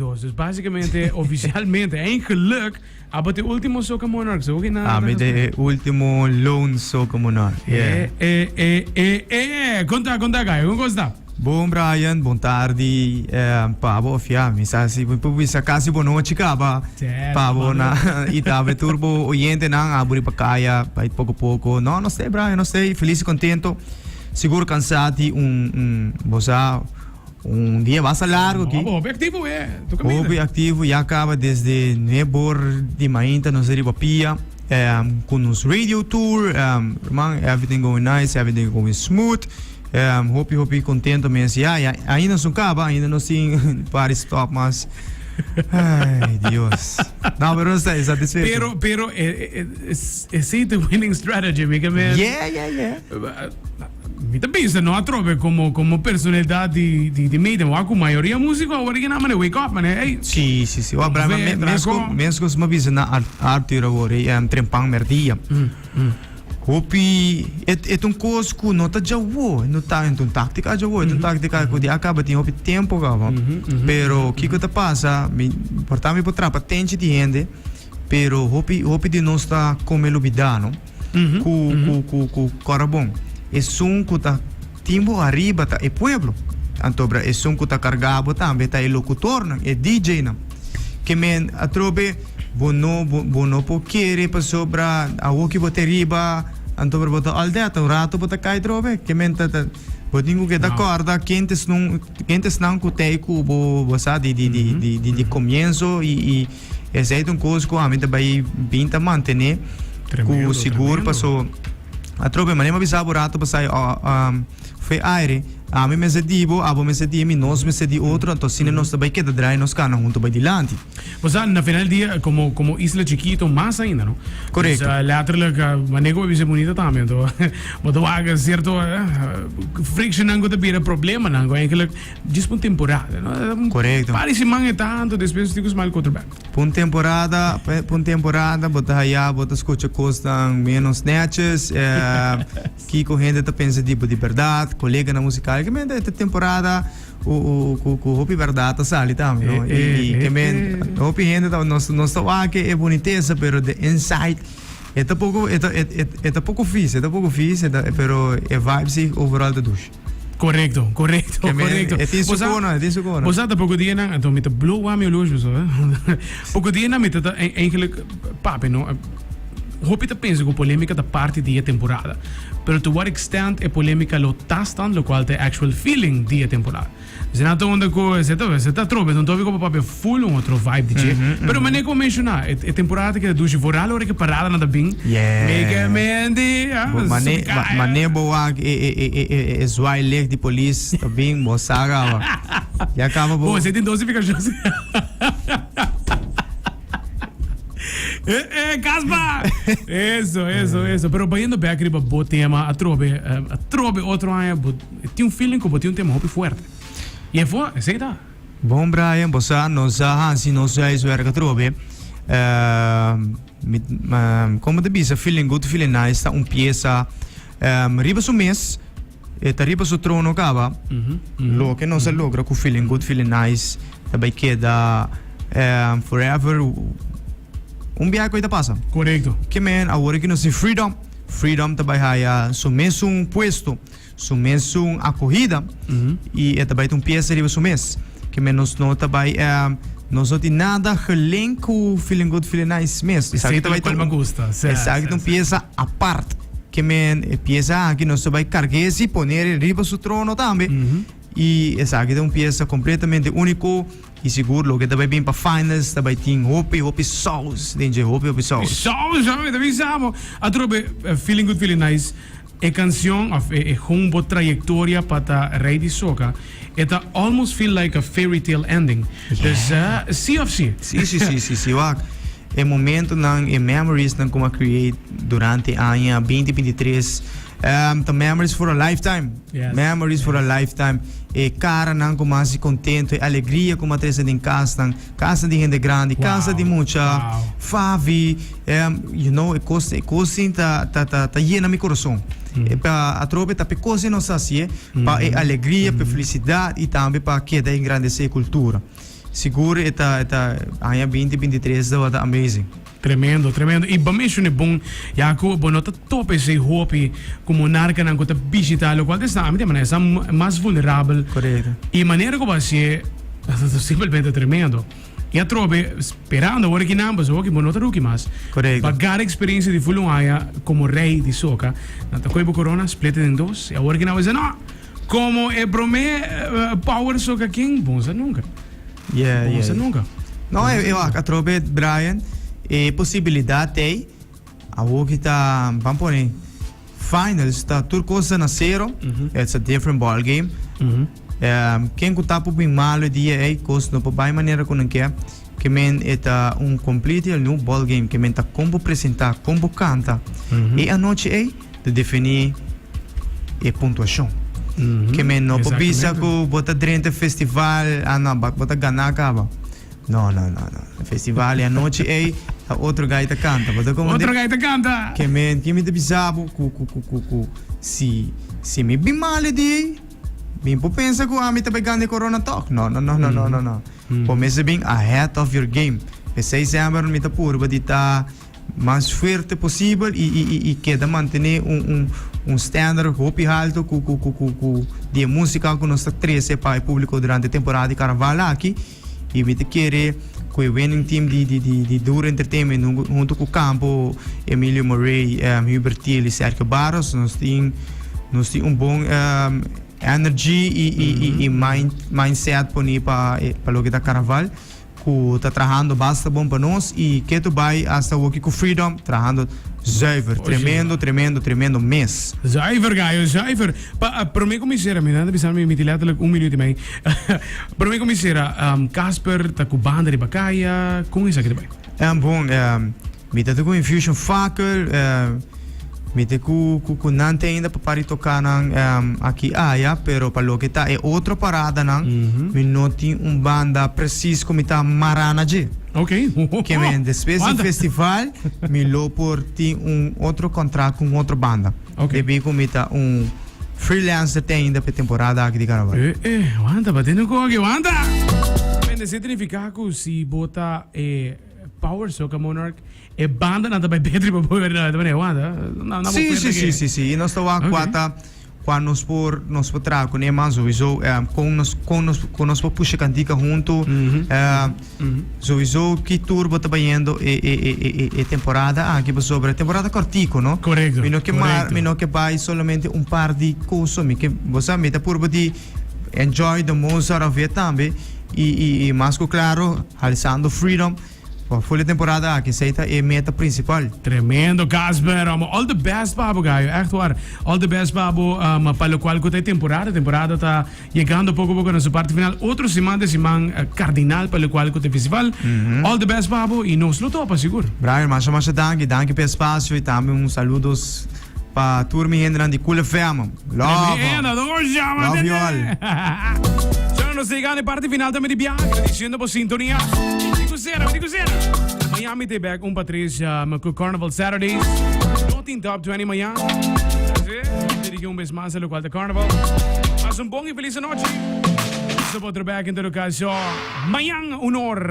dos. Dus basicamente, oficialmente, eigenlijk, aber de último Soca Monarchs, ook in de último lone Soca Monarch. Conta, Guy, come sta? Bom, Brian, bom tarde. Pabo, mi sa si sa kasi bonoche kaba. Pabo na itave turbo oyente nang aburi pakaya, pait pouco. Não sei, Brian, não sei, feliz e contento. Seguro cansati um dia bastante largo aqui. Hobby activo Hobby activo, já acaba desde nebor de mainta, nós arriba pia. Com uns radio tour, everything going nice, everything going smooth. Hopi contento mesmo. Ainda não acaba, ainda não tem para stop, mas ai, Deus. Não, mas não sei, satisfeito. Pero see the winning strategy, mica man. Yeah. Mi pensa, no, trove como personalidade de media, ma com maioria música, original, mane wake up, mane. Hey. Sì. Guarda, mesmo se uma vez na Arthur agora, trempang merdia. Hopi é coisa que não está já não está em tática já tática que acaba de hopi tempo gava. Pero que está passa, portami potrà patente de gente, pero hopi de não está como elubidano, cu corabon. É som que está timbo arriba tá é pueblo. Antobra é som que está cargado também tá é locutor, é DJ não. Que men atrobe bono po querer para sobra a o que botar riba, antobra bota aldea tá rato bota cai trobe, que men tá botinho que da corda quentes não que tem que bo sa de começo e esse é coisa que a mente vai pinta manter com seguro passou a trobe mas nem avisava rato para sair foi aire a mim me sedivo abo me sedi nós me sedi outro então se nós também que da drai nós cana junto vai dilante mas na final dia como isla chiquito mais ainda não correto letterlijk manego é bonita também então mas tu haga certo friction não tem bira problema não eigenlijk just por temporada não correto parece mangue tanto depois ficos mal quarterback por temporada bota escuta costas menos snatches que correndo tá pensa tipo de verdade colega na musical que mente esta temporada o hopi verdade sali também não e que mente hopi gente não está aqui é boniteza pero de inside é pouco fixe pero é vibes overall de douche correcto. É isso gewoon. Você tá pouco dia na então me tá blow a meu lojo so. Pouco dia na me tá eigenlijk papi no. Hopi tá pensa com polêmica da parte da temporada. Pero to what extent é polêmica lo tastan lo qual te actual feeling da temporada. Se não tá onda com você tá trobe, não tô vendo como papi full outro vibe de. Pero mané como mencionar, é temporada que do voral hora que parada na da bing. Mega mendi. Mané boa é zwai leg de polícia, tá bem, moçaga. Já acaba boa. Você tem dosificações. Caspa! Isso. Pero baindo back riba bo tema, a trobe outro ano, tem feeling como tem tema hopi forte. E é foi, sei tá. Bom, Brian, você nós se nós já isso era trobe. Como te bisa, feeling good, feeling nice, tá peça riba su mês, riba su trono cava. Lo que nós logra com feeling good, feeling nice, também queda forever. Biar coisa passa. Correto. Que men agora que nós freedom também há sumesso puesto, sumesso acolhida e também peça riba sumes. Que men nós não também nós não tem nada além com feeling good, feeling nice mesmo. Isso também me gusta. Exato, peça à parte. Que men peça que nós também carregar e poner riba su trono também. E exato, é peça completamente único. E seguro, que também bem para finals, também tem hopi sauce, dentro hopi sauce. Sauce, também sabe. A trobe feeling good, feeling nice. É canção, é uma boa trajetória para a rei de soca. It almost feel like a fairy tale ending. Dus see of see. Sim. É momento não é memories não como create durante a ano 2023. The memories for a lifetime. Yes. Memories for a lifetime. E cara não como assim contento, alegria como a três de casa de gente grande, casa de muita, favi, é coisa tá llena meu coração. É para a tropa tá coisa não sacia, para alegria, para felicidade e também para que da engrandecer a cultura. seguro eta anya 2023 da wata amazing. Tremendo. E ba mesmo é bom, já que o bonota top esse hope como narca não conta visita, o qual está a minha maneira mais vulnerável. Correto. E maneira como você simplesmente tremendo. E a trobe esperando agora que não, mas o que bonota o que mais. Correto. Pagar a experiência de fulunaya como rei de soca, na coi bo corona split em dois. E agora que não vai dizer não, como é brome power soca king, bom você nunca. Você nunca. Não, eu a trobe Brian e possibilidade tem a o que tá vamos pôr finals está tudo coisa na zero. It's a different ball game. Quem que tá por bem malo dia é coisa não por bem maneira com que men eta complete new ball game que men tá como apresentar como canta e a noite é de definir e pontuação. Que men não por bisa que bota dentro festival não bota ganhar acaba. Não. Festival e a noite é outro gaita canta. Outro gaita canta. Que me te bisabo se me bem mal de bem por pensa que a mim tá pegando corona talk. Não. Começa bem ahead of your game. Pensei sempre me tá por tá mais forte possível e queda manter standard hopi alto de música que nós tá 13 para o público durante a temporada de carnaval aqui. E me te querer com o winning team de Duro Entertainment junto com o campo Emílio Murray, Hubert Thiel e Sergio Barros nós temos bom energy e mindset para o que está carnaval que está trabalhando bastante bom para nós e que tu vai hasta o que com Freedom trabalhando zuiver, tremendo mês. Zuiver, gaio, zuiver. Para mim como será, me nada pensar me letterlijk 1 minuto mais. Para mim como será, Casper tá com banda de bacaia, como isso aqui vai? Bom, me tá com Infusion Fakel, me tá com nante ainda para tocar aqui pero para lo que tá é outra parada me não tem banda preciso como tá Marana G. Ok. Que depois do festival, me lo por ter outro contrato com outra banda. Ok. Depois como tá freelancer tem ainda para temporada aqui de carnaval. Wanda, batendo com aqui, Wanda. Mas significa que se bota Power Soca Monarch é banda nada vai Pedro para poder também Wanda. Sim. E nós estamos quatro quando nós por trabalhar com eles, com nós por puxar cantica junto, que tour bota banhando e temporada aqui sobre a temporada cortico, não? Correto. Não que vai somente par de coisas, que você meta por de enjoy the most out of it também e mais claro, realizando freedom. Full temporada que seita é meta principal. Tremendo, Casper. All the best, Babo, gaio. Echt waar. All the best, Babo. Para o qual que tem temporada. A temporada está chegando pouco na sua parte final. Outro semana cardinal para o qual que tem festival. All the best, Babo. E nós topa, seguro. Brian, mas danke pelo espaço e também saludos para a turma de Cool FM. Love you all. Nos chegando in parte final também de viagem, dicendo por sintonia. Me dicuseira. Miami te back Patrícia, com Carnival Saturdays. Not in Top 20 Miami. Dedico mês mais ao qual de Carnival. Mas bom e feliz noite. Você pode back into the caso. Miami, honor.